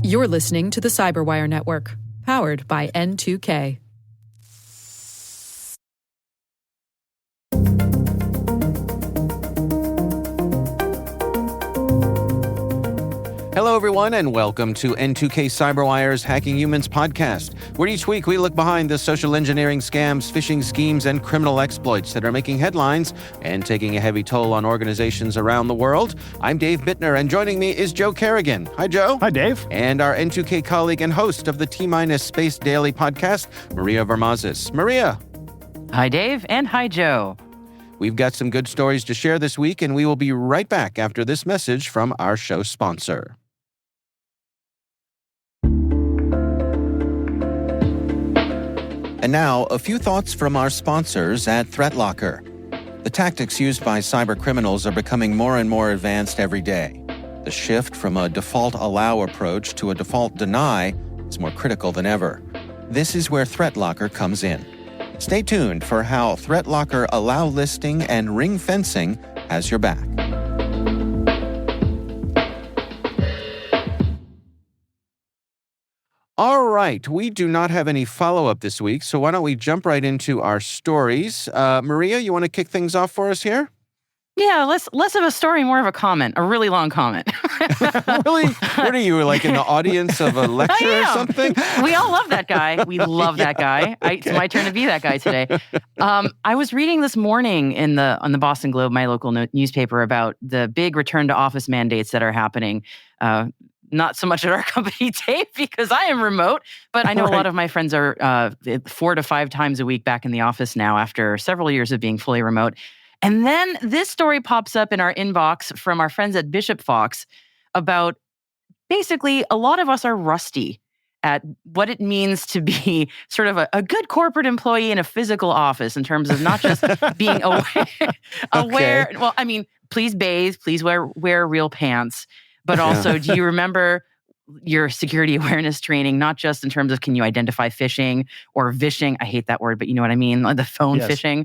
You're listening to the Cyberwire Network, powered by N2K. Hello, everyone, and welcome to N2K Cyberwire's Hacking Humans podcast, where each week we look behind the social engineering scams, phishing schemes, and criminal exploits that are making headlines and taking a heavy toll on organizations around the world. I'm Dave Bittner, and joining me is Joe Kerrigan. Hi, Joe. Hi, Dave. And our N2K colleague and host of the T-Minus Space Daily podcast, Maria Vermazis. Maria. Hi, Dave, and hi, Joe. We've got some good stories to share this week, and we will be right back after this message from our show sponsor. And now, a few thoughts from our sponsors at ThreatLocker. The tactics used by cyber criminals are becoming more and more advanced every day. The shift from a default allow approach to a default deny is more critical than ever. This is where ThreatLocker comes in. Stay tuned for how ThreatLocker allow listing and ring fencing has your back. All right, we do not have any follow-up this week, so why don't we jump right into our stories. Maria, you want to kick things off for us here? Yeah, less of a story, more of a comment, a really long comment. Really? What are you, like in the audience of a lecture or something? We all love that guy. We love that guy. It's my turn to be that guy today. I was reading this morning on the Boston Globe, my local newspaper, about the big return to office mandates that are happening. Not so much at our company, Dave, because I am remote, but I know a lot of my friends are 4 to 5 times a week back in the office now after several years of being fully remote. And then this story pops up in our inbox from our friends at Bishop Fox about basically a lot of us are rusty at what it means to be sort of a good corporate employee in a physical office in terms of not just being aware. Well, I mean, please bathe, please wear real pants. But also, do you remember your security awareness training, not just in terms of can you identify phishing or vishing? I hate that word, but you know what I mean, like the phone phishing.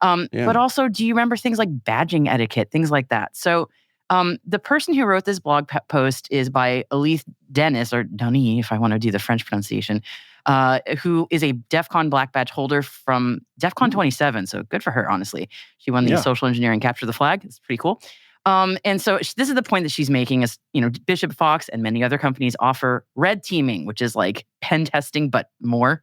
But also, do you remember things like badging etiquette, things like that? So the person who wrote this blog post is by Elise Dennis, or Denis, if I want to do the French pronunciation, who is a DEF CON black badge holder from DEF CON 27. So good for her, honestly. She won the social engineering capture the flag. It's pretty cool. And so this is the point that she's making is, Bishop Fox and many other companies offer red teaming, which is like pen testing, but more.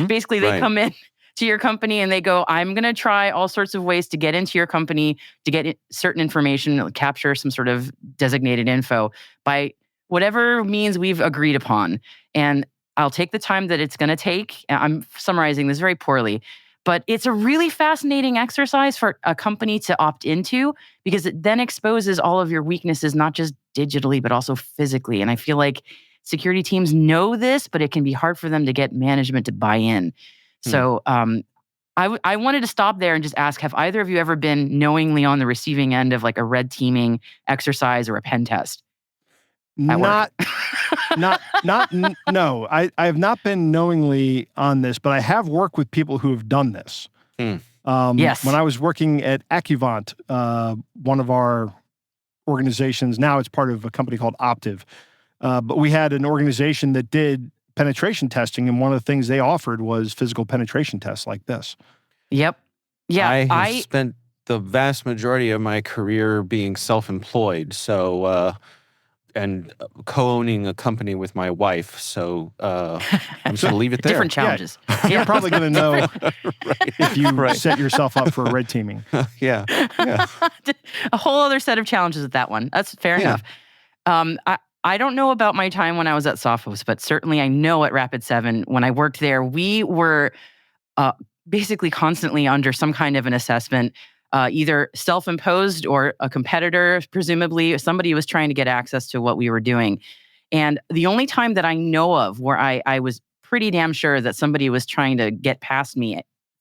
Basically, they come in to your company and they go, I'm going to try all sorts of ways to get into your company, to get certain information, capture some sort of designated info by whatever means we've agreed upon. And I'll take the time that it's going to take. I'm summarizing this very poorly. But it's a really fascinating exercise for a company to opt into because it then exposes all of your weaknesses, not just digitally, but also physically. And I feel like security teams know this, but it can be hard for them to get management to buy in. So I wanted to stop there and just ask, have either of you ever been knowingly on the receiving end of like a red teaming exercise or a pen test? No. I have not been knowingly on this, but I have worked with people who have done this. Yes. When I was working at Accuvant, one of our organizations, now it's part of a company called Optiv, but we had an organization that did penetration testing, and one of the things they offered was physical penetration tests like this. Yep. Yeah. I have spent the vast majority of my career being self-employed, so and co-owning a company with my wife. So I'm just going to leave it there. Different challenges. Yeah. You're probably going to know if you set yourself up for a red teaming. Yeah. A whole other set of challenges with that one. That's fair enough. I don't know about my time when I was at Sophos, but certainly I know at Rapid7, when I worked there, we were basically constantly under some kind of an assessment, either self-imposed or a competitor, presumably. Somebody was trying to get access to what we were doing. And the only time that I know of where I was pretty damn sure that somebody was trying to get past me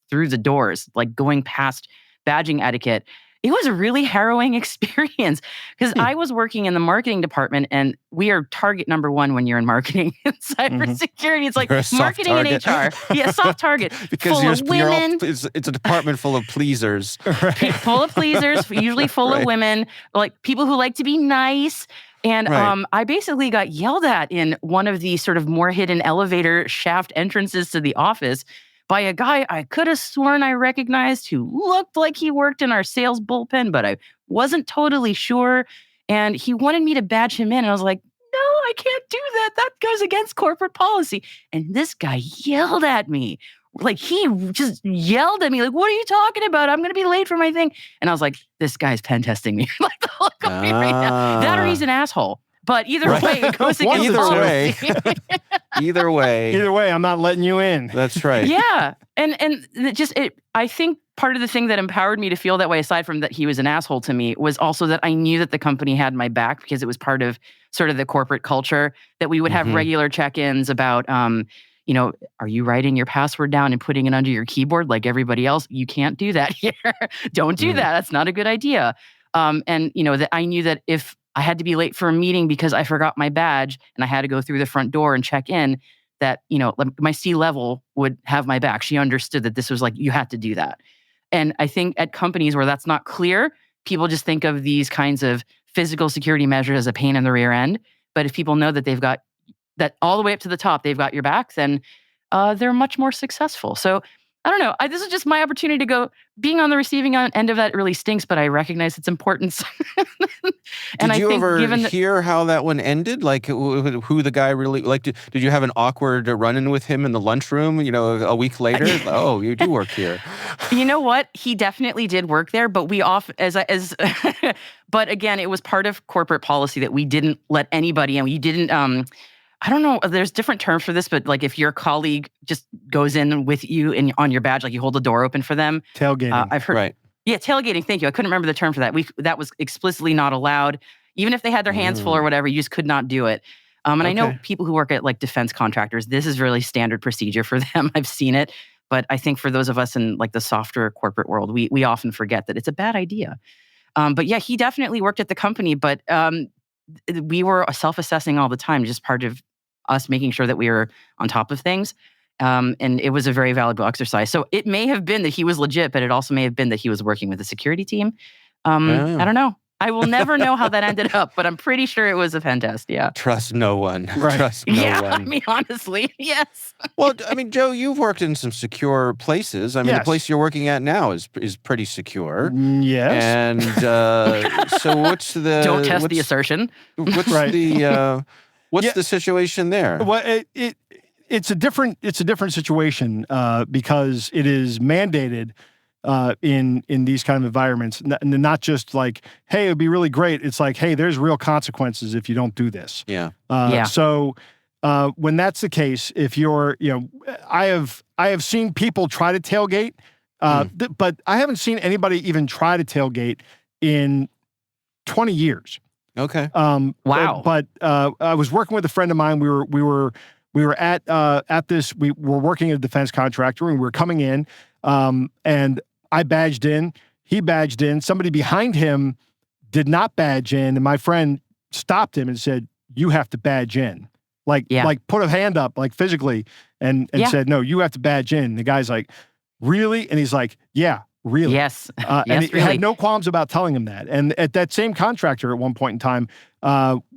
through the doors, like going past badging etiquette, it was a really harrowing experience because I was working in the marketing department, and we are target number one when you're in marketing and cybersecurity. It's like marketing and HR. Yeah, soft target. Because full of women. It's a department full of pleasers. Full of pleasers, usually full of women, like people who like to be nice. And Right. I basically got yelled at in one of the sort of more hidden elevator shaft entrances to the office by a guy I could have sworn I recognized who looked like he worked in our sales bullpen, but I wasn't totally sure. And he wanted me to badge him in. And I was like, no, I can't do that. That goes against corporate policy. And this guy yelled at me. Like he just yelled at me, like, what are you talking about? I'm going to be late for my thing. And I was like, this guy's pen testing me. Like the look on me right now. That or he's an asshole. But either Right. way, it goes One against of the policy. Either way. Either way, I'm not letting you in. That's right. Yeah. And I think part of the thing that empowered me to feel that way, aside from that he was an asshole to me, was also that I knew that the company had my back because it was part of sort of the corporate culture that we would have Mhm. regular check-ins about, are you writing your password down and putting it under your keyboard like everybody else? You can't do that here. Don't do Mm. that. That's not a good idea. That I knew that if I had to be late for a meeting because I forgot my badge and I had to go through the front door and check in, that, like my C-level would have my back. She understood that this was like, you had to do that. And I think at companies where that's not clear, people just think of these kinds of physical security measures as a pain in the rear end. But if people know that they've got that all the way up to the top, they've got your back, then they're much more successful. So I don't know. This is just my opportunity to go. Being on the receiving end of that really stinks, but I recognize its importance. Did you ever hear how that one ended? Like who the guy really, like, did you have an awkward run-in with him in the lunchroom, a week later? Oh, you do work here. You know what? He definitely did work there, but but again, it was part of corporate policy that we didn't let anybody in. You didn't, I don't know, there's different terms for this, but like if your colleague just goes in with you and on your badge, like you hold the door open for them. Tailgating. I've heard. Right. Yeah, tailgating. Thank you. I couldn't remember the term for that. That was explicitly not allowed. Even if they had their hands full or whatever, you just could not do it. And I know Okay. people who work at like defense contractors, this is really standard procedure for them. I've seen it. But I think for those of us in like the softer corporate world, we often forget that it's a bad idea. But yeah, he definitely worked at the company, but we were self-assessing all the time, just part of us making sure that we were on top of things. And it was a very valuable exercise. So it may have been that he was legit, but it also may have been that he was working with the security team. I don't know. I will never know how that ended up, but I'm pretty sure it was a pen test. Yeah. Trust no one. Right. Trust no I one. mean, honestly, yes. Well, I mean, Joe, you've worked in some secure places. I mean, the Yes. place you're working at now is pretty secure. Yes. And so what's the... Don't test the assertion. What's Right. the... What's Yeah. the situation there? Well, it's a different situation because it is mandated in these kind of environments, not just like, hey, it'd be really great. It's like, hey, there's real consequences if you don't do this. Yeah. Yeah. So when that's the case, if you're, I have seen people try to tailgate, but I haven't seen anybody even try to tailgate in 20 years. Okay. Wow. But I was working with a friend of mine. We were at this. We were working at a defense contractor, and we were coming in. And I badged in. He badged in. Somebody behind him did not badge in, and my friend stopped him and said, "You have to badge in." Like put a hand up, like physically, and said, "No, you have to badge in." And the guy's like, "Really?" And he's like, "Yeah. Really?" Yes. And Yes, he really. had no qualms about telling him that. And at that same contractor at one point in time,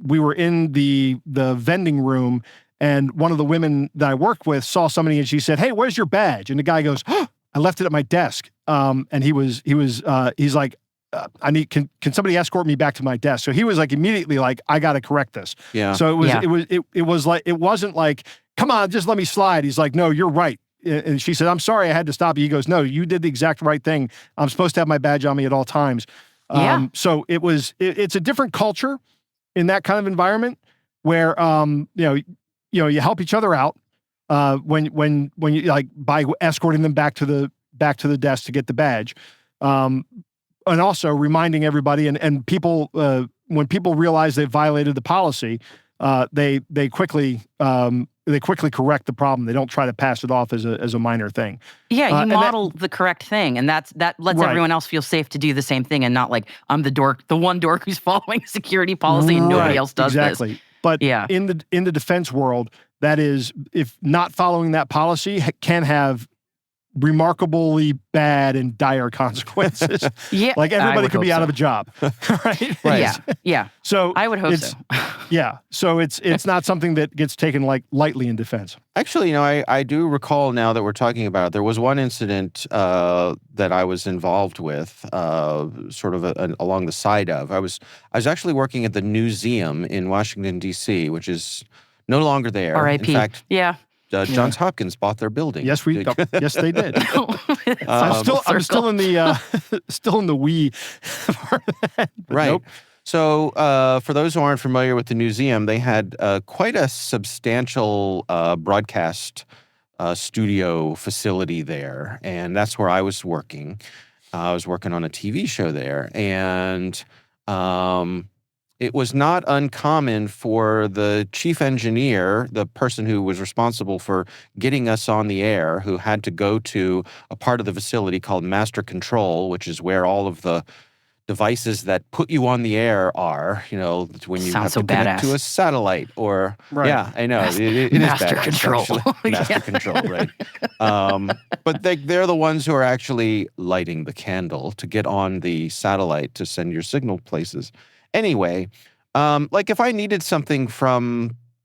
we were in the vending room, and one of the women that I worked with saw somebody and she said, "Hey, where's your badge?" And the guy goes, "Oh, I left it at my desk." And he's like, can somebody escort me back to my desk? So he was like immediately like, I got to correct this. Yeah. So Yeah. it was like, it wasn't like, come on, just let me slide. He's like, no, you're right. And she said, I'm sorry, I had to stop you. He goes, no, you did the exact right thing. I'm supposed to have my badge on me at all times. Yeah. So it's a different culture in that kind of environment where, you help each other out, when you like by escorting them back to the desk to get the badge. And also reminding everybody and people, when people realize they've violated the policy, they quickly correct the problem. They don't try to pass it off as a minor thing. Yeah, you and model the correct thing, and that lets Right. everyone else feel safe to do the same thing, and not like I'm the one dork who's following security policy and nobody Right, else does exactly. this. But Yeah. in the defense world, that is, if not following that policy can have remarkably bad and dire consequences. Yeah, Like I everybody would could be hope out so. of a job, right? Yeah, yeah. So I would hope it's- so. Yeah. So it's not something that gets taken like lightly in defense. Actually, I do recall now that we're talking about it, there was one incident that I was involved with, sort of along the side of. I was actually working at the Newseum in Washington, D.C., which is no longer there. R.I.P. In fact, Yeah. Johns Hopkins bought their building. Yes, yes, they did. I'm I'm still in the still in the we part of that, but Right. nope. So, for those who aren't familiar with the Newseum, they had quite a substantial broadcast studio facility there, and that's where I was working. I was working on a TV show there, and it was not uncommon for the chief engineer, the person who was responsible for getting us on the air, who had to go to a part of the facility called Master Control, which is where all of the devices that put you on the air are, when you Sounds have so to connect badass. to a satellite or, Right. yeah, I know. It is Master badass, Control. actually. Master Yeah. Control, right. But they're the ones who are actually lighting the candle to get on the satellite to send your signal places. Anyway, like if I needed something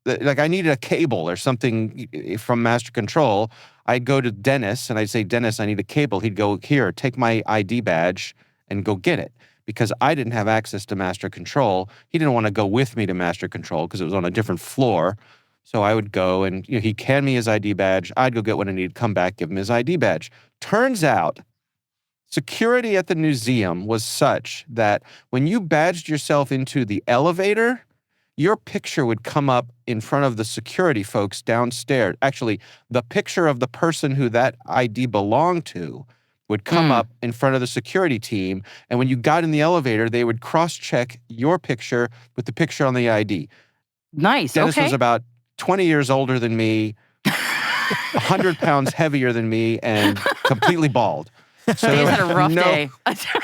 like I needed a cable or something from Master Control, I'd go to Dennis and I'd say, Dennis, I need a cable. He'd go, here, take my ID badge and go get it. Because I didn't have access to Master Control. He didn't want to go with me to Master Control because it was on a different floor. So I would go and he'd hand me his ID badge. I'd go get what I needed, come back, give him his ID badge. Turns out security at the Newseum was such that when you badged yourself into the elevator, your picture would come up in front of the security folks downstairs. Actually, the picture of the person who that ID belonged to would come up in front of the security team. And when you got in the elevator, they would cross-check your picture with the picture on the ID. Nice. Dennis Okay. was about 20 years older than me, 100 pounds heavier than me, and completely bald. So He's there had a was rough no- day.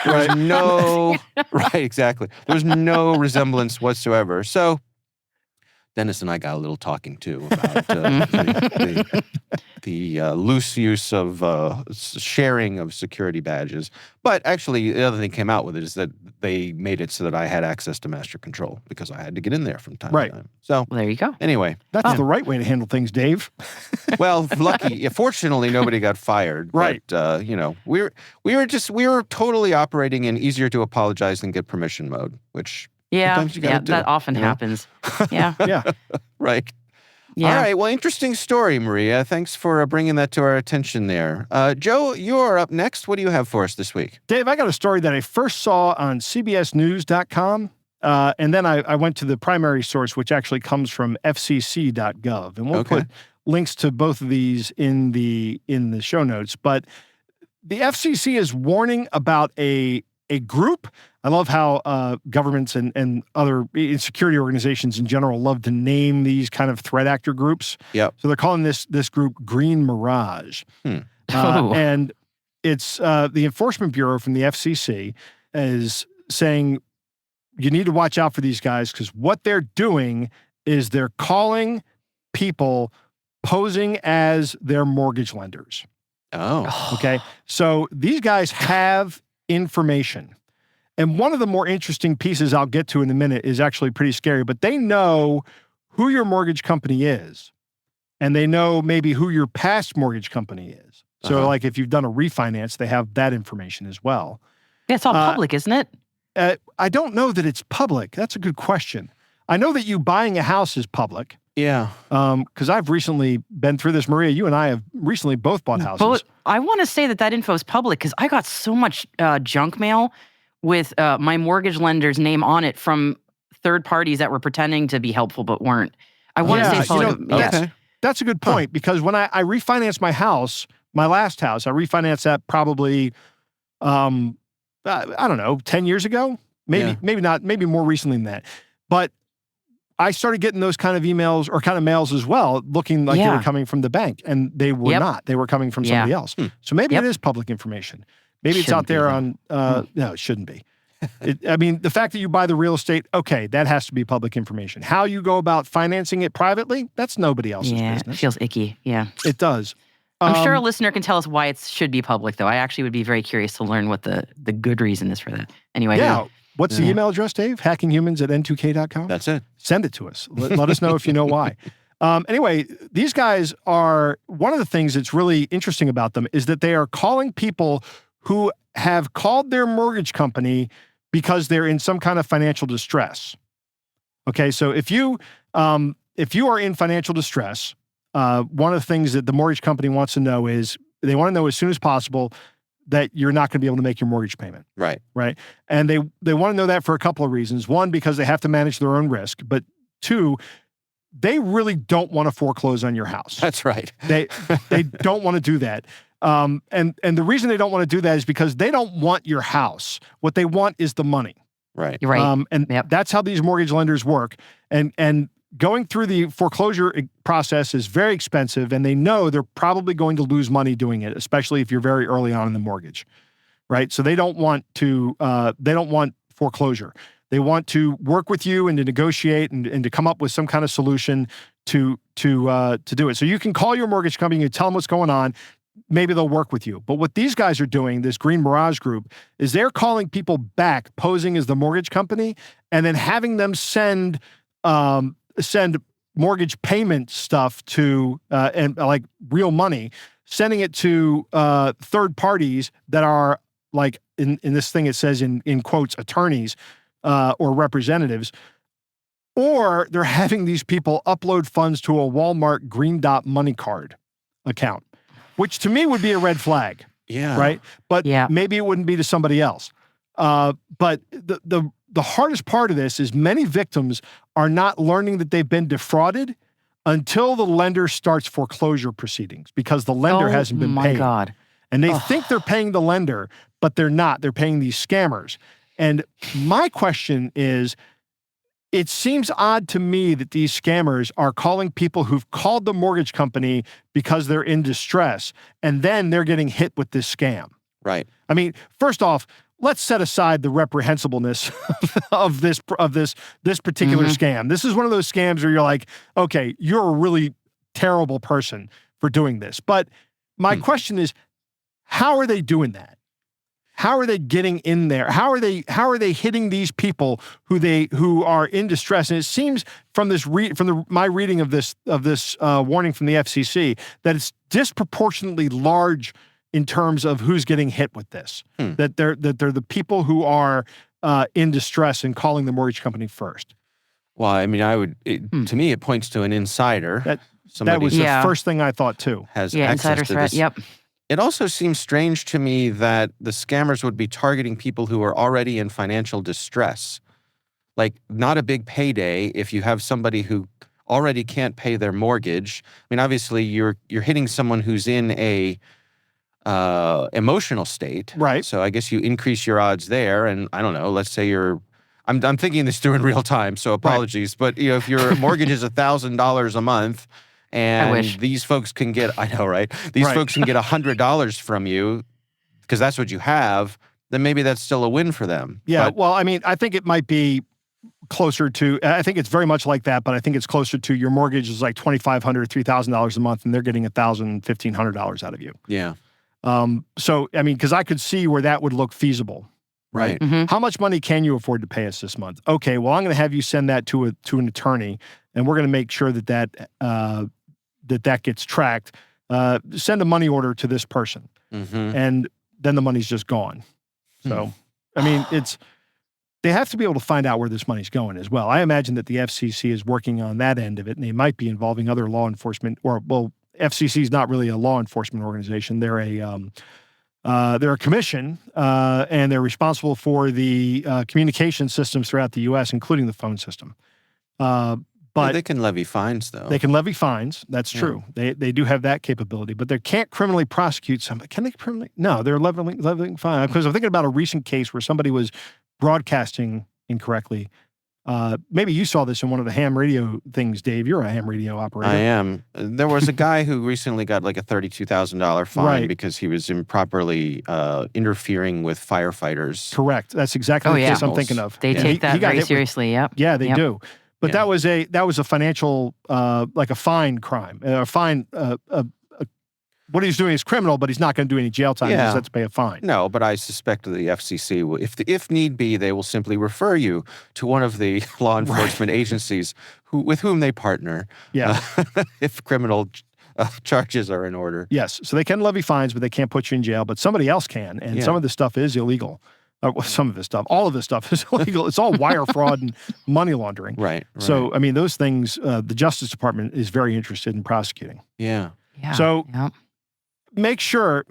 There was no, right, exactly. There was no resemblance whatsoever. So Dennis and I got a little talking too about the loose use of sharing of security badges. But actually, the other thing came out with it is that they made it so that I had access to Master Control because I had to get in there from time Right. to time. So Well, there you go. anyway, That's the right way to handle things, Dave. well, fortunately, nobody got fired. Right. But, we were totally operating in easier to apologize than get permission mode, which Yeah. sometimes you gotta Yeah. do, That often you know? happens. Yeah. Yeah. right. Yeah. All right. Well, interesting story, Maria. Thanks for bringing that to our attention there. Joe, you're up next. What do you have for us this week? Dave, I got a story that I first saw on CBSNews.com. And then I went to the primary source, which actually comes from FCC.gov. And we'll Okay. put links to both of these in the show notes. But the FCC is warning about a group. I love how governments and other security organizations in general love to name these kind of threat actor groups. Yep. So they're calling this group Green Mirage. Oh. And it's the Enforcement Bureau from the FCC is saying you need to watch out for these guys because what they're doing is they're calling people posing as their mortgage lenders. Oh. Okay. So these guys have information. And one of the more interesting pieces I'll get to in a minute is actually pretty scary, but they know who your mortgage company is. And they know maybe who your past mortgage company is. So Uh-huh. like if you've done a refinance, they have that information as well. Yeah, it's all public, isn't it? I don't know that it's public. That's a good question. I know that you buying a house is public. Yeah. Because I've recently been through this. Maria, you and I have recently both bought houses. But I want to say that info is public because I got so much junk mail with my mortgage lender's name on it from third parties that were pretending to be helpful but weren't. I want to Yeah, say you public. know, Yes. Okay. That's a good point because when I refinanced my house, my last house, I refinanced that probably, I don't know, 10 years ago, maybe not, maybe more recently than that. But I started getting those kind of emails or kind of mails as well, looking like they were Yeah. coming from the bank, and they were Yep. not. They were coming from somebody else. So maybe Yep. it is public information. Maybe it's Shouldn't out there be, on. No, it shouldn't be. I mean, the fact that you buy the real estate, okay, that has to be public information. How you go about financing it privately, that's nobody else's Yeah, it business. feels icky. Yeah. It does. I'm sure a listener can tell us why it should be public, though. I actually would be very curious to learn what the good reason is for that. Anyway. Yeah. What's the email address, Dave? hackinghumans@n2k.com? That's it. Send it to us. Let us know if you know why. Anyway, these guys are, one of the things that's really interesting about them is that they are calling people who have called their mortgage company because they're in some kind of financial distress. Okay, so if you are in financial distress, one of the things that the mortgage company wants to know is they want to know as soon as possible that you're not going to be able to make your mortgage payment. Right. Right. And they want to know that for a couple of reasons. One, because they have to manage their own risk. But two, they really don't want to foreclose on your house. That's right. They don't want to do that. And the reason they don't want to do that is because they don't want your house. What they want is the money. Right. You're right. And that's how these mortgage lenders work. And going through the foreclosure process is very expensive, and they know they're probably going to lose money doing it, especially if you're very early on in the mortgage, right? So they don't want foreclosure. They want to work with you and to negotiate and to come up with some kind of solution to do it. So you can call your mortgage company and tell them what's going on. Maybe they'll work with you. But what these guys are doing, this Green Mirage Group, is they're calling people back, posing as the mortgage company, and then having them send mortgage payment stuff to and like real money, sending it to third parties that are like in this thing it says in quotes attorneys or representatives, or they're having these people upload funds to a Walmart Green Dot money card account, which to me would be a red flag. Yeah. Right. But maybe it wouldn't be to somebody else. But the hardest part of this is many victims are not learning that they've been defrauded until the lender starts foreclosure proceedings because the lender hasn't been paid. Oh, my God. And they think they're paying the lender, but they're not. They're paying these scammers. And my question is, it seems odd to me that these scammers are calling people who've called the mortgage company because they're in distress, and then they're getting hit with this scam. Right. I mean, first off, let's set aside the reprehensibleness of this particular scam. This is one of those scams where you're like, okay, you're a really terrible person for doing this. But my question is, how are they doing that? How are they getting in there? How are they hitting these people who are in distress? And it seems from this my reading of this warning from the FCC that it's disproportionately large in terms of who's getting hit with this. That they're the people who are in distress and calling the mortgage company first. Well, I mean, to me, it points to an insider. That was the first thing I thought too. Has access to this. Yep. It also seems strange to me that the scammers would be targeting people who are already in financial distress. Like, not a big payday if you have somebody who already can't pay their mortgage. I mean, obviously, you're hitting someone who's in a emotional state. Right. So I guess you increase your odds there. And I don't know, let's say I'm thinking this through in real time, so apologies. Right. But if your mortgage is $1,000 a month, and these folks can get, I know, right? These folks can get $100 from you because that's what you have, then maybe that's still a win for them. Yeah, well, I mean, I think it might be closer to, I think it's very much like that, but I think it's closer to your mortgage is like $2,500, $3,000 a month, and they're getting $1,000, $1,500 out of you. Yeah. So, I mean, because I could see where that would look feasible. Right. How much money can you afford to pay us this month? Okay, well, I'm going to have you send that to an attorney, and we're going to make sure that gets tracked. Send a money order to this person, and then the money's just gone. So, I mean, they have to be able to find out where this money's going as well. I imagine that the FCC is working on that end of it, and they might be involving other law enforcement. FCC is not really a law enforcement organization. They're a commission, and they're responsible for the communication systems throughout the U.S., including the phone system. But they can levy fines, though. They can levy fines. That's true. They do have that capability, but they can't criminally prosecute somebody. Can they criminally? No, they're levying fines. Because I'm thinking about a recent case where somebody was broadcasting incorrectly. Maybe you saw this in one of the ham radio things, Dave. You're a ham radio operator. I am. There was a guy who recently got like a $32,000 fine because he was improperly interfering with firefighters. Correct. That's exactly the case I'm thinking of. They take that very seriously. Yep. Yeah, they do. But that was a financial, like a fine crime, a fine, what he's doing is criminal, but he's not going to do any jail time. He just has to pay a fine. No, but I suspect the FCC, will, if need be, they will simply refer you to one of the law enforcement agencies with whom they partner. Yeah. If criminal charges are in order. Yes. So they can levy fines, but they can't put you in jail. But somebody else can. And some of this stuff is illegal. Some of this stuff. All of this stuff is illegal. It's all wire fraud and money laundering. Right. So, I mean, those things, the Justice Department is very interested in prosecuting. Yeah. So make sure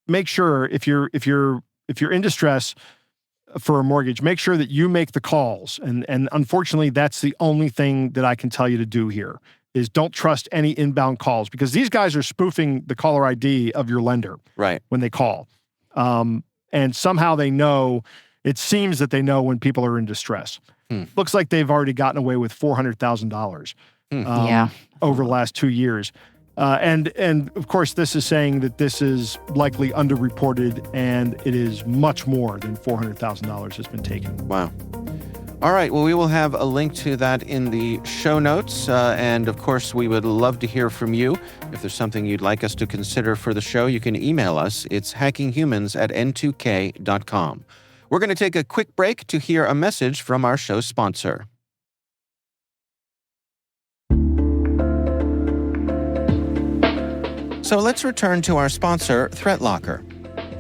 if you're in distress for a mortgage, make sure that you make the calls. And unfortunately, that's the only thing that I can tell you to do here is don't trust any inbound calls, because these guys are spoofing the caller ID of your lender when they call. And somehow they know, it seems that they know when people are in distress. Looks like they've already gotten away with $400,000 over the last 2 years. And of course, this is saying that this is likely underreported, and it is much more than $400,000 has been taken. Wow. All right. Well, we will have a link to that in the show notes. And of course, we would love to hear from you. If there's something you'd like us to consider for the show, you can email us. It's hackinghumans@n2k.com. We're going to take a quick break to hear a message from our show sponsor. So let's return to our sponsor, ThreatLocker.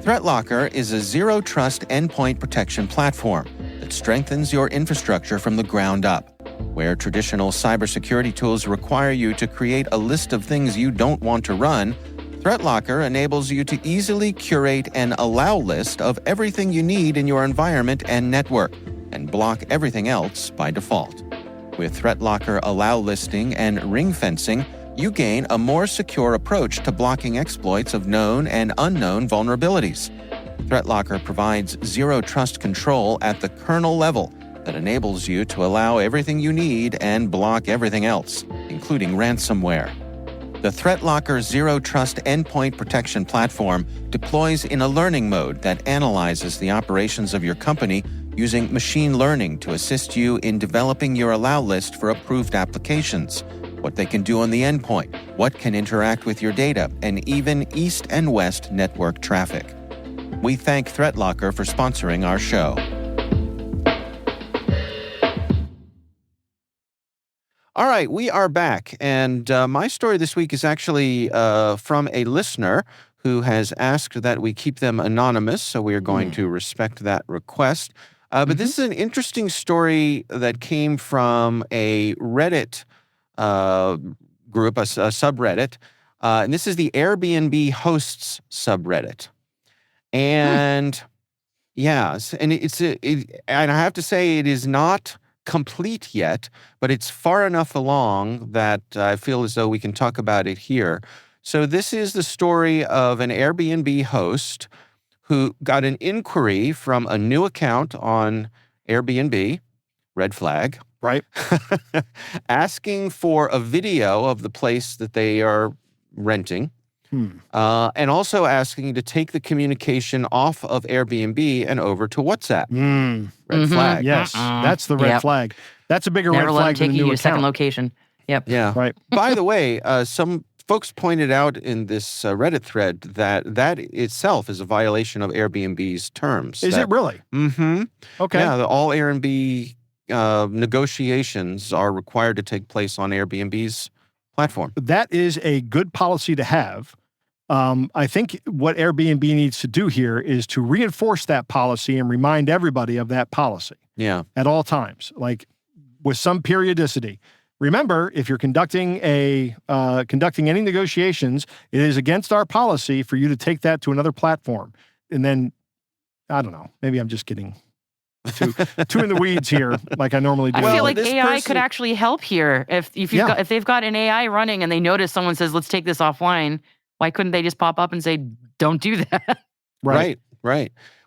ThreatLocker is a zero-trust endpoint protection platform that strengthens your infrastructure from the ground up. Where traditional cybersecurity tools require you to create a list of things you don't want to run, ThreatLocker enables you to easily curate an allow list of everything you need in your environment and network, and block everything else by default. With ThreatLocker allow listing and ring fencing, you gain a more secure approach to blocking exploits of known and unknown vulnerabilities. ThreatLocker provides zero-trust control at the kernel level that enables you to allow everything you need and block everything else, including ransomware. The ThreatLocker Zero Trust Endpoint Protection Platform deploys in a learning mode that analyzes the operations of your company using machine learning to assist you in developing your allow list for approved applications, what they can do on the endpoint, what can interact with your data, and even east and west network traffic. We thank ThreatLocker for sponsoring our show. All right, we are back, and my story this week is actually from a listener who has asked that we keep them anonymous, so we are going to respect that request. But this is an interesting story that came from a Reddit group, a subreddit, and this is the Airbnb hosts subreddit. And yes, and and I have to say it is not complete yet, but it's far enough along that I feel as though we can talk about it here. So this is the story of an Airbnb host who got an inquiry from a new account on Airbnb, red flag, right? Asking for a video of the place that they are renting. And also asking to take the communication off of Airbnb and over to WhatsApp. Red flag. Yes, that's the red flag. That's a bigger red flag than the new account. Second location. Yep. Yeah. Right. By the way, some folks pointed out in this Reddit thread that itself is a violation of Airbnb's terms. Is it really? Mm-hmm. Okay. Yeah, all Airbnb negotiations are required to take place on Airbnb's platform. That is a good policy to have. I think what Airbnb needs to do here is to reinforce that policy and remind everybody of that policy. Yeah. At all times, like with some periodicity. Remember, if you're conducting any negotiations, it is against our policy for you to take that to another platform. And then, I don't know, maybe I'm just getting too in the weeds here, like I normally do. I feel like AI could actually help here. If they've got an AI running and they notice someone says, "Let's take this offline," why couldn't they just pop up and say, "Don't do that"? Right.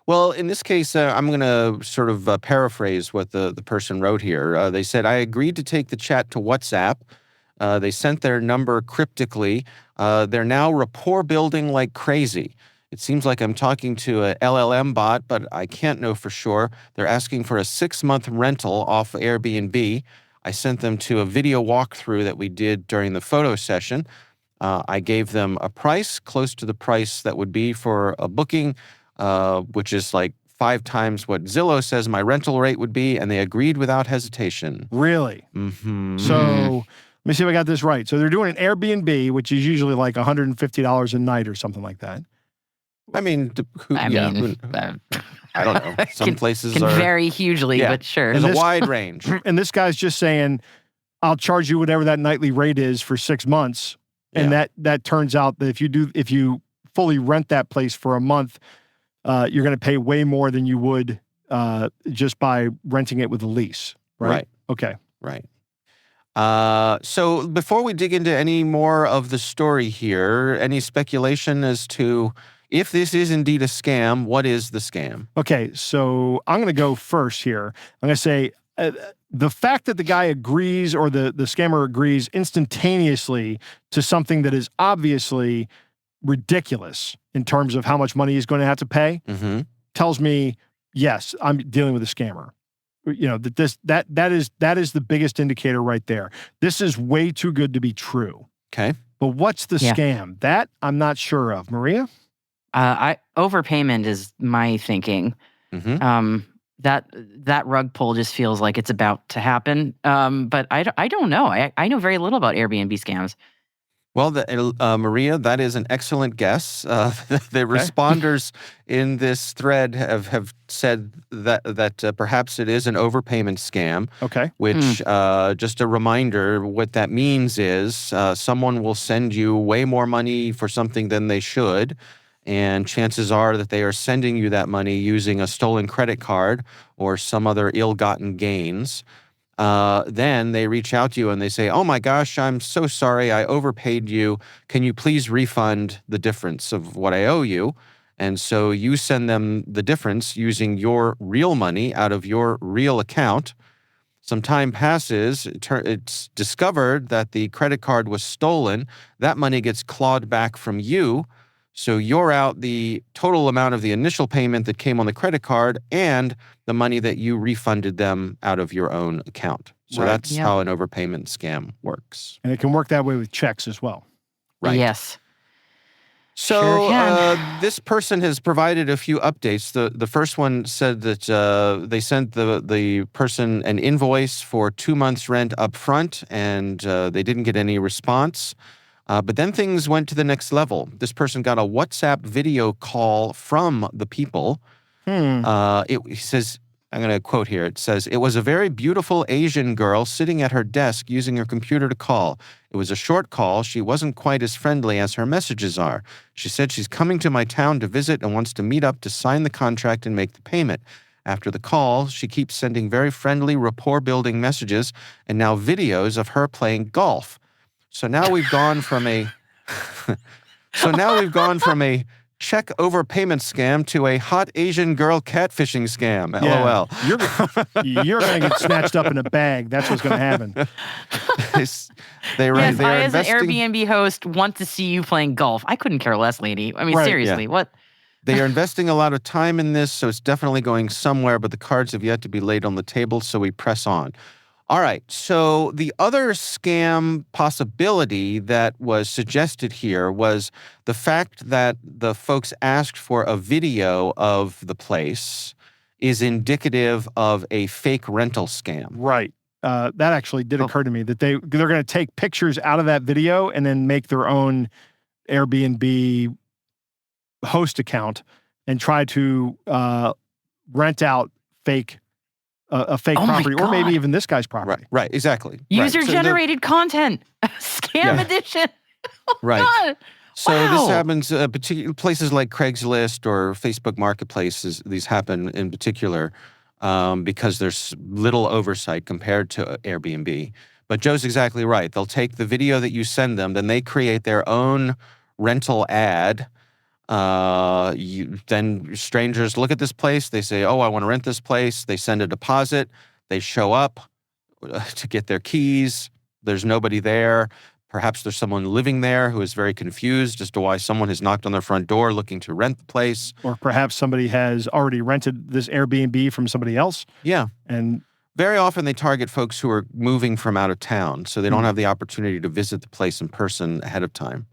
Well, in this case, I'm going to sort of paraphrase what the person wrote here. They said, "I agreed to take the chat to WhatsApp. They sent their number cryptically. They're now rapport building like crazy. It seems like I'm talking to a LLM bot, but I can't know for sure. They're asking for a 6-month rental off Airbnb. I sent them to a video walkthrough that we did during the photo session. I gave them a price close to the price that would be for a booking, which is like 5 times what Zillow says my rental rate would be, and they agreed without hesitation. Really? Mm-hmm. So let me see if I got this right. So they're doing an Airbnb, which is usually like $150 a night or something like that. I mean, I don't know. Some places can are vary hugely, but sure. There's a wide range. And this guy's just saying, I'll charge you whatever that nightly rate is for 6 months. And that turns out that if you fully rent that place for a month, you're going to pay way more than you would just by renting it with a lease, right? Right. Okay. Right. So before we dig into any more of the story here, any speculation as to if this is indeed a scam, what is the scam? Okay, so I'm going to go first here. I'm going to say the fact that the guy agrees or the scammer agrees instantaneously to something that is obviously ridiculous in terms of how much money he's going to have to pay tells me, yes, I'm dealing with a scammer. You know, that is the biggest indicator right there. This is way too good to be true. Okay. But what's the scam? That I'm not sure of. Maria? Overpayment is my thinking. That rug pull just feels like it's about to happen. But I don't know. I know very little about Airbnb scams. Well, Maria, that is an excellent guess. The responders in this thread have said that perhaps it is an overpayment scam. Okay. Which, just a reminder, what that means is someone will send you way more money for something than they should. And chances are that they are sending you that money using a stolen credit card or some other ill-gotten gains. Then they reach out to you and they say, oh my gosh, I'm so sorry, I overpaid you. Can you please refund the difference of what I owe you? And so you send them the difference using your real money out of your real account. Some time passes, it's discovered that the credit card was stolen. That money gets clawed back from you. So you're out the total amount of the initial payment that came on the credit card and the money that you refunded them out of your own account. So that's how an overpayment scam works. And it can work that way with checks as well. Right. Yes. So Sure this person has provided a few updates. The first one said that they sent the person an invoice for 2 months' rent up front, and they didn't get any response. But then things went to the next level. This person got a WhatsApp video call from the people. He says, I'm going to quote here. It says, it was a very beautiful Asian girl sitting at her desk using her computer to call. It was a short call. She wasn't quite as friendly as her messages are. She said she's coming to my town to visit and wants to meet up to sign the contract and make the payment. After the call, she keeps sending very friendly, rapport-building messages and now videos of her playing golf. So now we've gone from a check overpayment scam to a hot Asian girl catfishing scam. LOL. You're going to get snatched up in a bag. That's what's going to happen. I, as an Airbnb host, want to see you playing golf. I couldn't care less, lady. I mean, seriously, what? They are investing a lot of time in this, so it's definitely going somewhere, but the cards have yet to be laid on the table, so we press on. All right, so the other scam possibility that was suggested here was the fact that the folks asked for a video of the place is indicative of a fake rental scam. Right. That actually did occur to me, that they're going to take pictures out of that video and then make their own Airbnb host account and try to rent out a fake property, or maybe even this guy's property. Right, exactly. User-generated content, scam edition. Oh, right. God. So this happens, particular places like Craigslist or Facebook Marketplaces, these happen in particular because there's little oversight compared to Airbnb. But Joe's exactly right. They'll take the video that you send them, then they create their own rental ad. Then strangers look at this place, they say, oh, I want to rent this place. They send a deposit. They show up to get their keys. There's nobody there. Perhaps there's someone living there who is very confused as to why someone has knocked on their front door looking to rent the place. Or perhaps somebody has already rented this Airbnb from somebody else. Yeah. And very often they target folks who are moving from out of town, so they don't have the opportunity to visit the place in person ahead of time.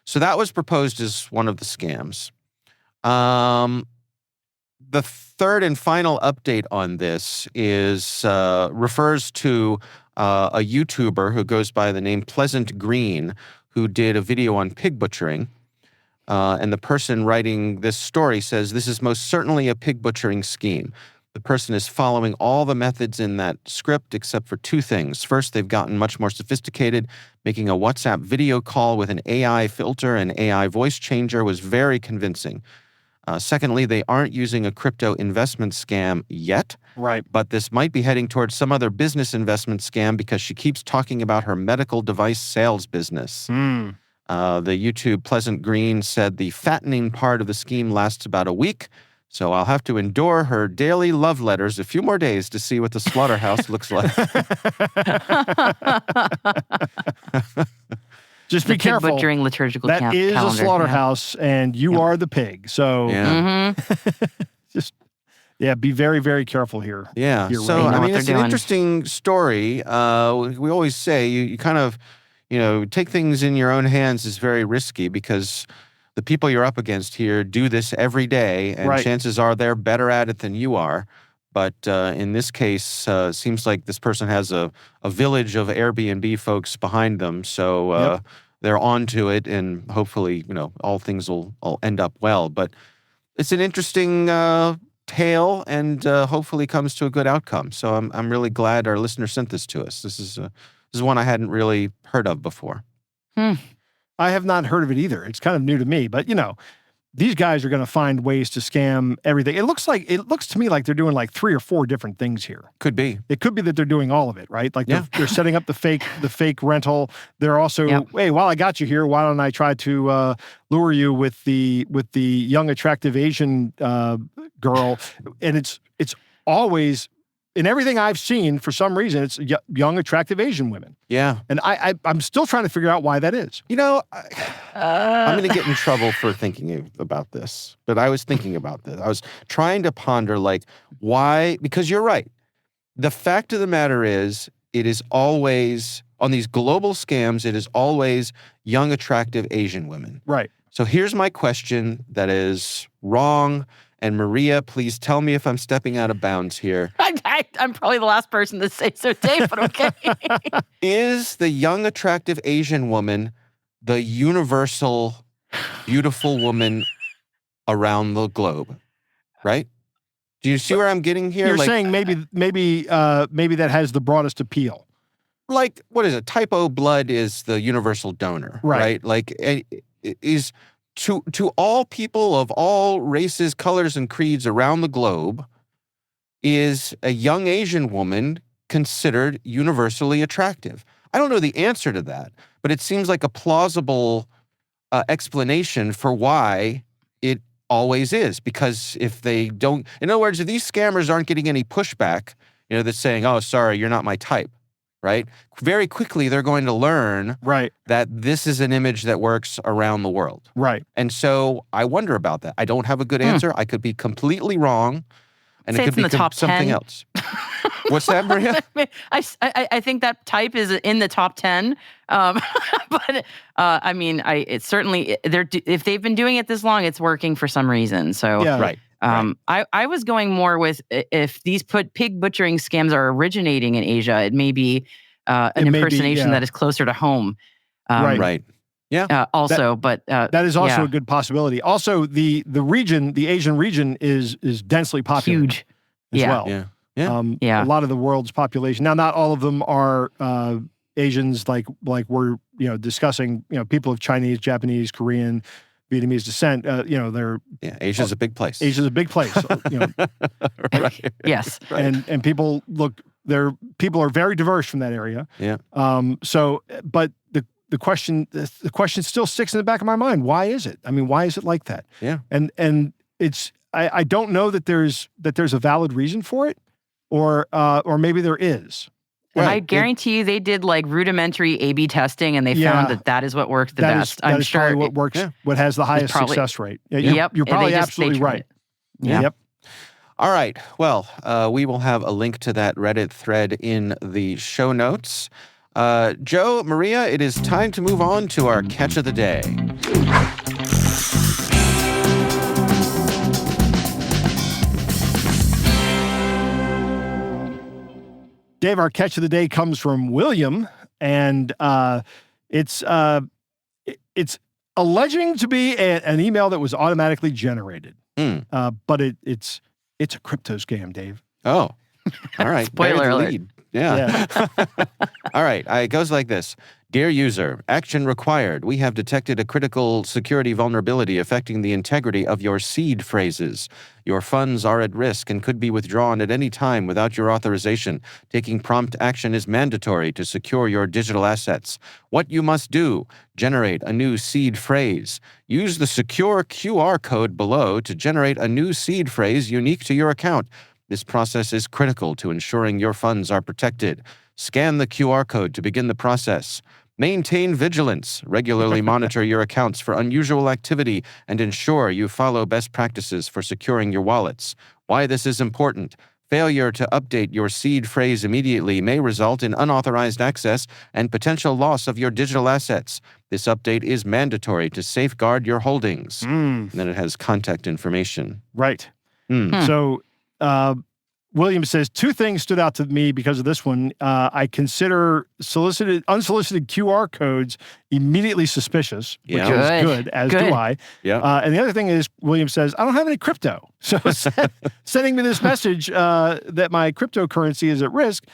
So that was proposed as one of the scams. The third and final update on this is refers to a YouTuber who goes by the name Pleasant Green, who did a video on pig butchering. And the person writing this story says, this is most certainly a pig butchering scheme. The person is following all the methods in that script except for two things. First, they've gotten much more sophisticated. Making a WhatsApp video call with an AI filter and AI voice changer was very convincing. Secondly, they aren't using a crypto investment scam yet. Right. But this might be heading towards some other business investment scam because she keeps talking about her medical device sales business. Mm. The YouTube Pleasant Green said the fattening part of the scheme lasts about a week, so I'll have to endure her daily love letters a few more days to see what the slaughterhouse looks like. Just The be pig careful. butchering liturgical That is calendar. a slaughterhouse, and you are the pig. So Yeah. just, be very, very careful here. Yeah. You're So, right. They know I what mean, they're it's an doing. interesting story. We always say you kind of, take things in your own hands is very risky because the people you're up against here do this every day, and Right. chances are they're better at it than you are. But in this case, it seems like this person has a village of Airbnb folks behind them. So Yep. they're onto it, and hopefully, all things will all end up well. But it's an interesting tale, and hopefully comes to a good outcome. So I'm really glad our listener sent this to us. This is one I hadn't really heard of before. I have not heard of it either. It's kind of new to me, but these guys are going to find ways to scam everything. It looks to me like they're doing like 3 or 4 different things here. Could be. It could be that they're doing all of it, right? Like Yeah. they're setting up the fake rental. They're also, Yep. hey, while I got you here, why don't I try to lure you with the young attractive Asian girl? And it's always, in everything I've seen, for some reason, it's young attractive Asian women, Yeah. and I'm still trying to figure out why that is. I'm going to get in trouble for thinking about this, but I was thinking about this. I was trying to ponder, why, because you're right. The fact of the matter is, it is always, on these global scams, it is always young, attractive Asian women. Right. So here's my question that is wrong. And Maria, please tell me if I'm stepping out of bounds here. I'm probably the last person to say so, Dave, but okay. Is the young, attractive Asian woman the universal, beautiful woman around the globe? Right? Do you see where I'm getting here? You're saying maybe that has the broadest appeal. What is it? Type O blood is the universal donor, Right. right? Is to all people of all races, colors, and creeds around the globe, is a young Asian woman considered universally attractive? I don't know the answer to that, but it seems like a plausible explanation for why it always is. Because if they don't, in other words, if these scammers aren't getting any pushback, that's saying, "Oh, sorry, you're not my type," right? Very quickly, they're going to learn Right. that this is an image that works around the world. Right. And so I wonder about that. I don't have a good answer. I could be completely wrong, and Say it it's could in be the top something 10. else. What's that, Maria? I think that type is in the top 10. But I mean, it's certainly if they've been doing it this long, it's working for some reason. So Yeah. Right. I was going more with if these pig butchering scams are originating in Asia, it may be an It may be, impersonation yeah. that is closer to home. Right. Right. That is also yeah, a good possibility. Also, the region, the Asian region, is densely populated huge. as Yeah. well. Yeah. Yeah. Yeah. A lot of the world's population. Now, not all of them are Asians like we're discussing. People of Chinese, Japanese, Korean, Vietnamese descent. They're Asia's a big place. Asia's a big place. Right. Yes. Right. and people are very diverse from that area. Yeah. But the question still sticks in the back of my mind. Why is it? I mean, why is it like that? Yeah. And it's I don't know that there's a valid reason for it, or maybe there is. And I Right. guarantee you they did like rudimentary A/B testing and they Yeah. found that is what worked the That best. is I'm sure. probably what works. Yeah. What has the highest probably- success rate? Yeah, Yep. You're and probably they absolutely tried right. it. Yeah. Yep. All right. Well, we will have a link to that Reddit thread in the show notes. Joe, Maria, it is time to move on to our catch of the day. Dave, our catch of the day comes from William, and it's alleging to be an email that was automatically generated. But it's a crypto scam, Dave. Oh, all right. Spoiler alert. Lead. Yeah. All right. It goes like this. Dear user, action required. We have detected a critical security vulnerability affecting the integrity of your seed phrases. Your funds are at risk and could be withdrawn at any time without your authorization. Taking prompt action is mandatory to secure your digital assets. What you must do: generate a new seed phrase. Use the secure QR code below to generate a new seed phrase unique to your account. This process is critical to ensuring your funds are protected. Scan the QR code to begin the process. Maintain vigilance. Regularly monitor your accounts for unusual activity and ensure you follow best practices for securing your wallets. Why this is important: failure to update your seed phrase immediately may result in unauthorized access and potential loss of your digital assets. This update is mandatory to safeguard your holdings. And then it has contact information. Right. So William says, 2 things stood out to me because of this one. I consider unsolicited QR codes immediately suspicious, which is good, as do I. Yeah. And the other thing is, William says, I don't have any crypto. So sending me this message that my cryptocurrency is at risk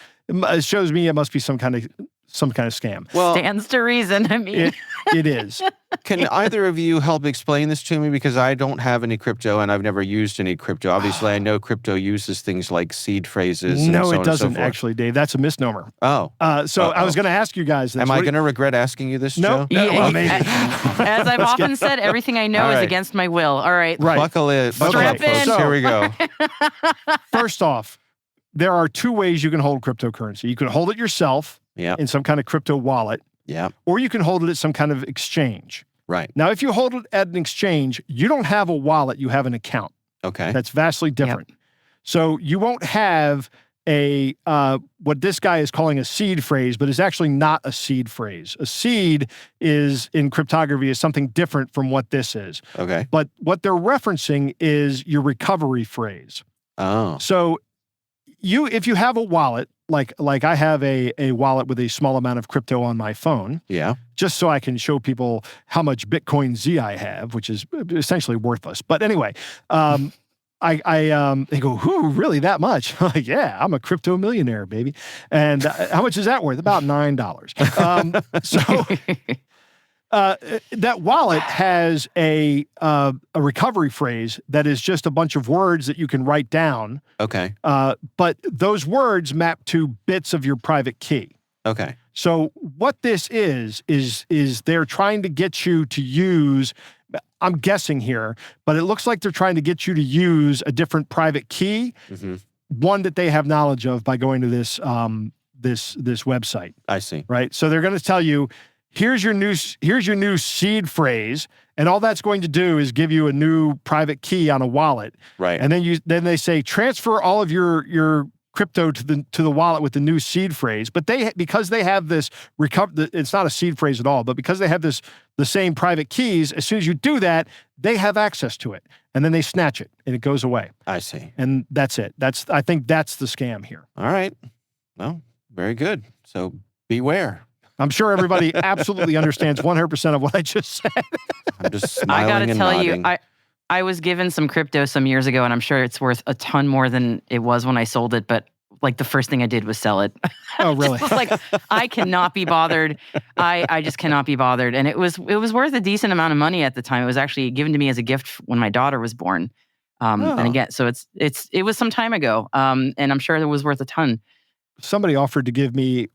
shows me it must be some kind of scam. Well, Stands to reason. I mean, it is. can either of you help explain this to me? Because I don't have any crypto and I've never used any crypto. Obviously, I know crypto uses things like seed phrases. And No, so on it and so doesn't forth. actually, Dave. That's a misnomer. Oh. So I was going to ask you guys this. Am I going to regret asking you this, No. Joe? Well, maybe. As I've often said, everything I know All is right. against my will. All right. Right. Buckle in. Buckle Okay. up, folks. So- Here we go. First off, there are 2 ways you can hold cryptocurrency. You can hold it yourself Yeah. in some kind of crypto wallet, Yeah. or you can hold it at some kind of exchange. Right. Now, if you hold it at an exchange, you don't have a wallet, you have an account. Okay. That's vastly different. So you won't have a what this guy is calling a seed phrase, but it's actually not a seed phrase. A seed is in cryptography is something different from what this is. Okay. But what they're referencing is your recovery phrase. Oh. So if you have a wallet, like I have a wallet with a small amount of crypto on my phone, Yeah. just so I can show people how much Bitcoin Z I have, which is essentially worthless. But anyway, they go, "Who really that much?" I'm like, yeah, I'm a crypto millionaire, baby. And how much is that worth? About $9. That wallet has a recovery phrase that is just a bunch of words that you can write down. Okay. But those words map to bits of your private key. Okay. So what this is they're trying to get you to use, I'm guessing here, but it looks like they're trying to get you to use a different private key, one that they have knowledge of by going to this website. I see. Right? So they're going to tell you, here's your new seed phrase, and all that's going to do is give you a new private key on a wallet. Right. And then they say transfer all of your crypto to the wallet with the new seed phrase. But because they have this it's not a seed phrase at all, but because they have the same private keys, as soon as you do that, they have access to it. And then they snatch it and it goes away. I see. And that's it. I think that's the scam here. All right. Well, very good. So beware. I'm sure everybody absolutely understands 100% of what I just said. I'm just I smiling got to and tell nodding. you, I was given some crypto some years ago, and I'm sure it's worth a ton more than it was when I sold it. But like the first thing I did was sell it. Oh, really? Just like I cannot be bothered. I just cannot be bothered. And it was worth a decent amount of money at the time. It was actually given to me as a gift when my daughter was born. And again, so it was some time ago. And I'm sure it was worth a ton. Somebody offered to give me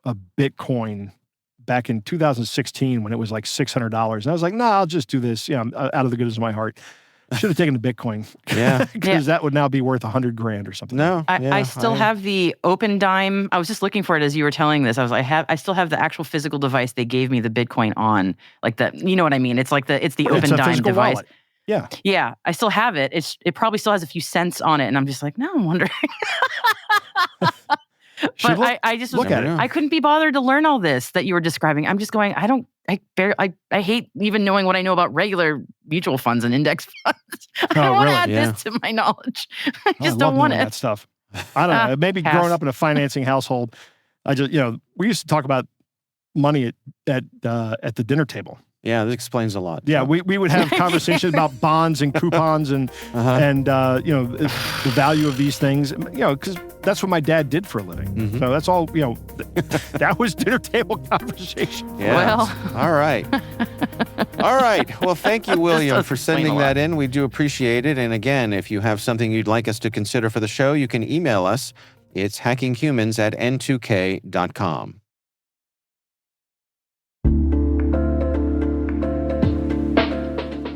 a Bitcoin back in 2016 when it was like $600. And I was like, no, I'll just do this. Yeah, I'm out of the goodness of my heart. I should have taken the Bitcoin. Yeah. Because that would now be worth $100,000 or something. No. I still have the Open Dime. I was just looking for it as you were telling this. I still have the actual physical device they gave me the Bitcoin on. Like that, you know what I mean? It's like it's the Open a Dime physical device. wallet. Yeah. Yeah, I still have it. It probably still has a few cents on it, and I'm just like, now I'm wondering. Should But I just look at it. I couldn't be bothered to learn all this that you were describing. I'm just going, I hate even knowing what I know about regular mutual funds and index funds. I don't want to add this to my knowledge. I just don't want it. That stuff. I don't know. Maybe growing up in a financing household, I just, we used to talk about money at the dinner table. Yeah, this explains a lot. Yeah, we would have conversations about bonds and coupons and the value of these things. Because that's what my dad did for a living. Mm-hmm. So that's all. That was dinner table conversation. Yeah. Well. All right. All right. Well, thank you, William, for sending that in. We do appreciate it. And again, if you have something you'd like us to consider for the show, you can email us. It's hackinghumans@n2k.com.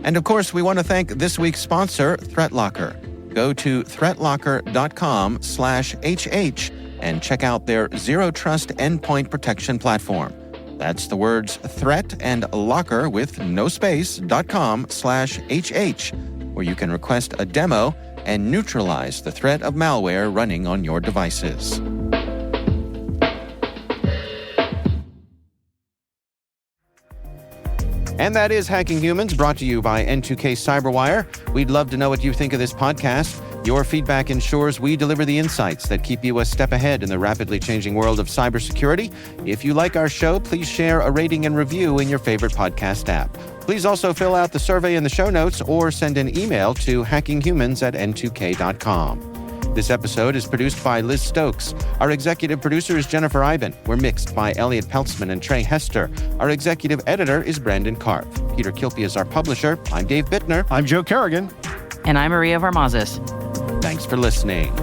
And of course, we want to thank this week's sponsor, ThreatLocker. Go to threatlocker.com/HH and check out their Zero Trust Endpoint Protection Platform. That's the words threat and locker with no space.com/HH, where you can request a demo and neutralize the threat of malware running on your devices. And that is Hacking Humans, brought to you by N2K Cyberwire. We'd love to know what you think of this podcast. Your feedback ensures we deliver the insights that keep you a step ahead in the rapidly changing world of cybersecurity. If you like our show, please share a rating and review in your favorite podcast app. Please also fill out the survey in the show notes or send an email to hackinghumans@n2k.com. This episode is produced by Liz Stokes. Our executive producer is Jennifer Iben. We're mixed by Elliot Peltzman and Trey Hester. Our executive editor is Brandon Karpf. Peter Kilpie is our publisher. I'm Dave Bittner. I'm Joe Kerrigan. And I'm Maria Varmazis. Thanks for listening.